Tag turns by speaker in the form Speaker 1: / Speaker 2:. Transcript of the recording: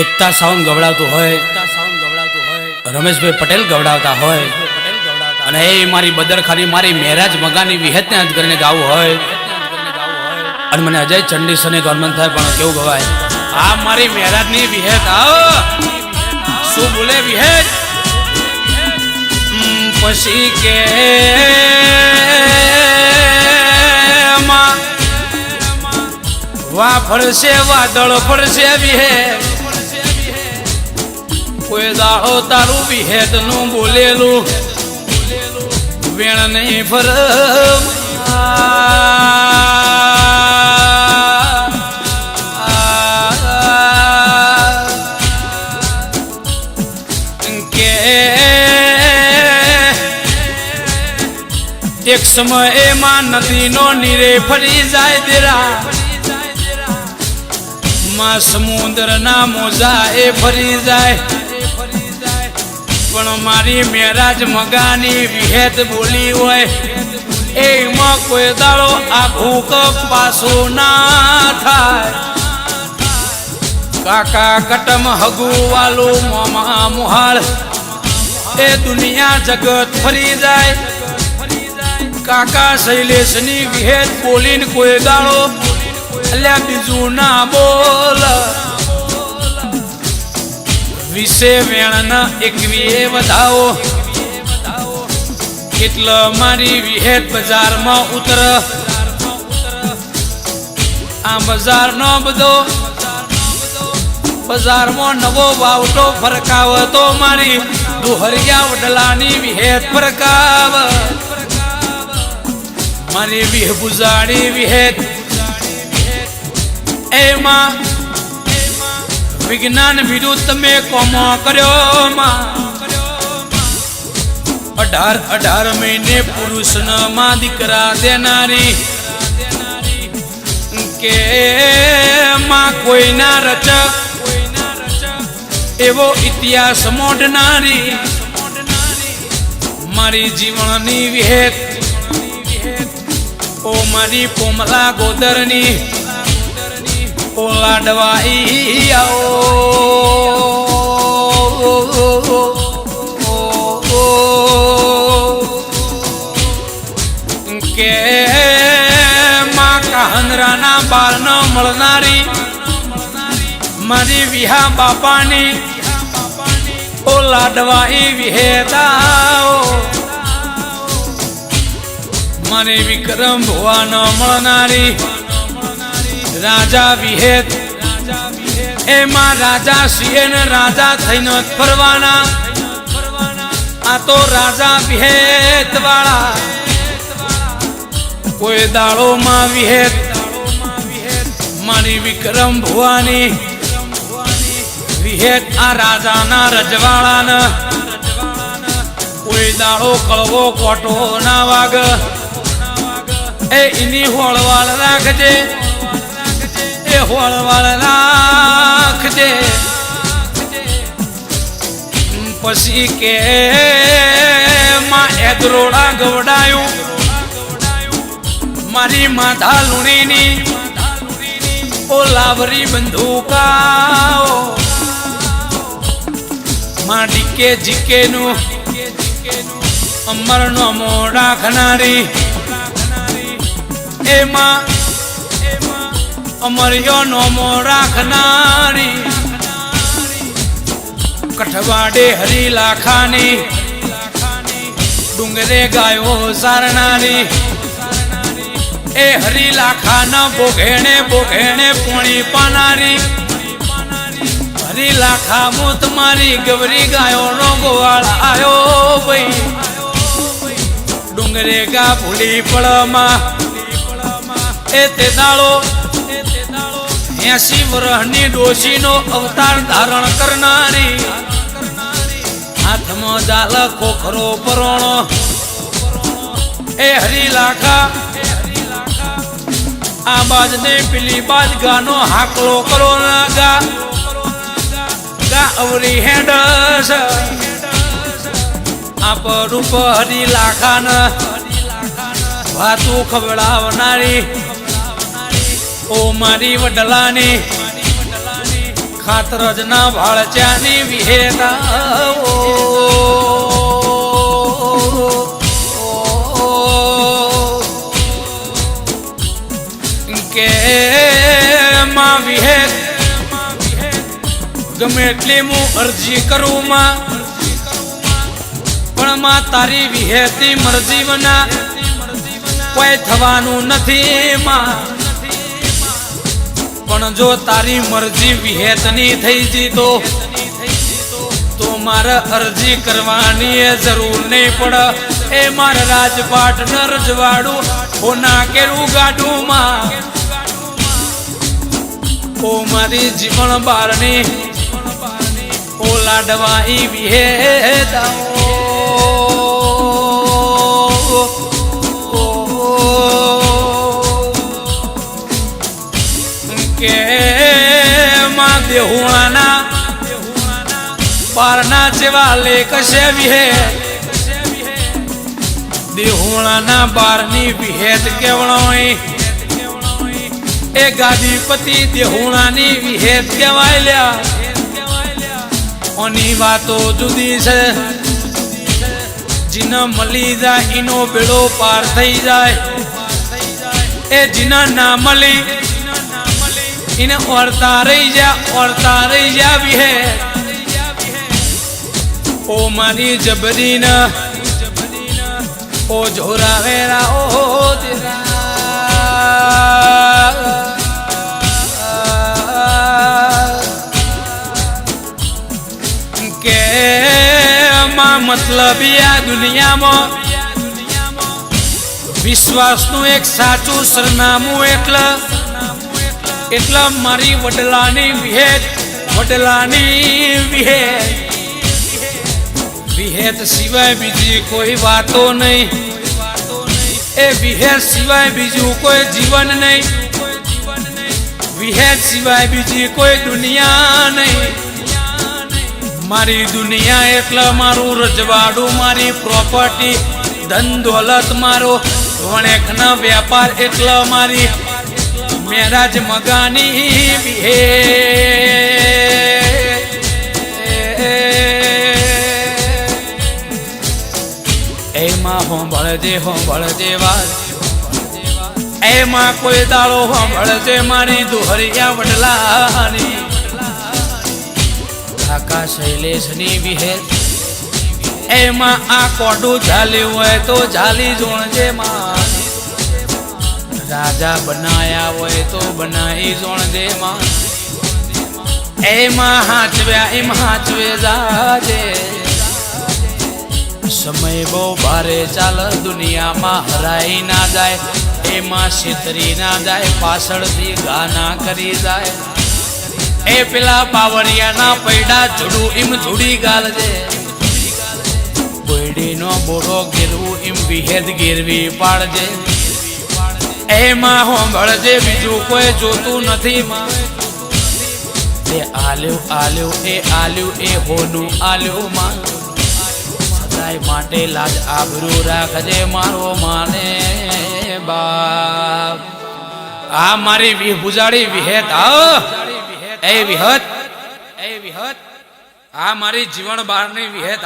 Speaker 1: એકતા sound ગવડાવતું હોય, રમેશભાઈ પટેલ ગવડાવતા હોય અને એ મારી બદરખાની મારી મહેરાજ મગાની વિહેતને અંત કરીને ગાવું હોય અને મને અજય ચંડી સને ગવર્મેન્ટ થાય પણ કેવું ગવાય આ મારી મહેરાજની વિહેત આવો શું બોલે વિહેત પછી કે વા ફળશે વાદળ ફળશે વિહેત કોઈ દાડો તારું વિહેત નું બોલેલું વેણ નહીં ફર કે એક સમય માં નદીનો નીરે ફરી જાય દેરા માં સમુદ્ર ના મોજા એ ફરી જાય પણ મારી મહેરાજ મગાની વિહેત બોલી હોય એમાં કોઈ દાડો આ ભૂખ પાછો ના થાય કાકા કટમ હગુ વાલું મોમા મુહાળ એ દુનિયા જગત ફરી જાય કાકા શૈલેષની વિહેત બોલીને કોઈ દાડો અલ્યા બીજું ના બોલ વિશે વેણના એકવીએ વધાવો એટલે મારી વિહેત બજારમાં ઉતર આ બજારનો બધો બજારમાં નવો વાવટો ફરકાવ તો મારી દુહરિયા વડલાની વિહેત ફરકાવ મારી વિહ બુજાડી વિહેત એમાં વિજ્ઞાન વિરુદ્ધ તમે કોમો કર્યો માં 18 મહિને પુરુષના માં દીકરા દેનારી કે માં કોઈના રચ એવો ઇતિહાસ મોઢનારી મારી જીવનની વિહેત ઓ મારી પોમલા ગોદરની ઓલાડવાઈ આવો કે માં કાહનરાના બાળ ન મળનારી મારી વિહા બાપાની ઓલાડવાઈ વિહેતાઓ મારી વિક્રમ ભુવા ન મળનારી રાજા વિહેત એમાં રાજા સિંહ રાજા થઈને ફરવાના આ તો રાજા વિહેત વાળા કોઈ દાડો માં વિહેત મારી વિક્રમ ભુવાની વિહેત આ રાજાના રજવાડાના કોઈ દાડો કળવો કોટો ના વાગ એ એની હોળવાળ રાખજે હોળવાળ રાખજે પછી કે માં એદરોડા ગવડાયું મારી માધા લુણીની ઓ લાવરી બંદૂકાઓ માં ડીકે જીકે નું અમર નો મો રાખનારી એમાં અમરિયો નોમો રાખનારી કઠવાડે હરી લાખાની ડુંગરે ગાયો સારનારી એ હરી લાખાના બોઘેણે બોઘેણે પોણી પાનારી હરી લાખા મુત મારી ગવરી ગાયો નો ગોવાળ આયો ભાઈ ડુંગરે ગા ભૂલી પડમાં એ તે દાળો 80 વર્ષની ડોશીનો અવતાર ધારણ કરનારી હાથમાં જાલ ખોખરો પરોણો એ હરી લાખા આ બાજ ને પેલી બાજ ગાનો હાકલો કરો ના ગા ગા અવરી હેડસ આપ રૂપ હરી લાખાના વાતું ખવડાવનારી ઓ મારી વડલાની ખાતર જ ના ભાળચ્યાની વિહેતા કે માં વિહેત ગમે એટલી હું અરજી કરું માં પણ માં તારી વિહેતી મરજી વના કોઈ થવાનું નથી માં પણ જો તારી મરજી વિહેતની થઈ જી તો મારે અરજી કરવાની એ જરૂર નહીં પડે એ મારા રાજપાટ ન રજવાડું હોના કેરું ગાડું માં ઓ મારી જીવન બારની ઓ લાડવા ઈ વિહેતા કે માં દેહુણાના બારના જેવા લેખ છે વિહે દેહુણાના બારની વિહેત કેવણોય એ ગાદીપતિ દેહુણાની વિહેત કહેવાય લ્યા ઓની વાતો જુદી છે જીના મળી જાય એનો બેડો પાર થઈ જાય એ જીના ના મળી એને ઓરતા રહી જા વિહે ઓ મારી જબરીના ઓ જોરા વેરા ઓ કે માં મતલબ આ દુનિયામાં વિશ્વાસનું એક સાચું સરનામું એટલે મારી વડલાની વિહેત સિવાય બીજી કોઈ વાતો નહીં એ વિહેત સિવાય બીજું કોઈ જીવન નહીં વિહેત સિવાય બીજી કોઈ દુનિયા નહીં મારી દુનિયા એટલે મારું રજવાડું મારી પ્રોપર્ટી ધન દોલત મારો વણેકના વેપાર એટલે મારી મેરાજ મગાની વિહે એમાં હોંભળજે વાત એમાં કોઈ દાડો હોંભળજે મારી દોહરિયા વડલાની કાકા શૈલેષની વિહેત એમાં આ કોડું ઝાલ્યું હોય તો ઝાલી જોણજે માં રાજા બનાયા હોય તો બનાવી જોણજે માં એમાં હાચવ્યા એમ હાચવે જાજે સમય બહુ ભારે ચાલ દુનિયામાં હરાઈ ના જાય એમાં છેતરી ના જાય પાછળથી ગાના કરી જાય એ પેલા બાવરિયાના પૈડા જોડું એમ જોડી ગાલજે કોઈડીનો બોડો ગેરવું એમ વિહેદ ગેરવી પાડજે એમાં હોંભળજે બીજું કોઈ જોતું નથી માં એ આલ્યું એ હોનું આલ્યું માં સદાય માટે લાજ આબરૂ રાખજે મારો માને બાપ આ મારી વિહુજાડી વિહેત એ વિહત આ મારી જીવન બારની વિહેત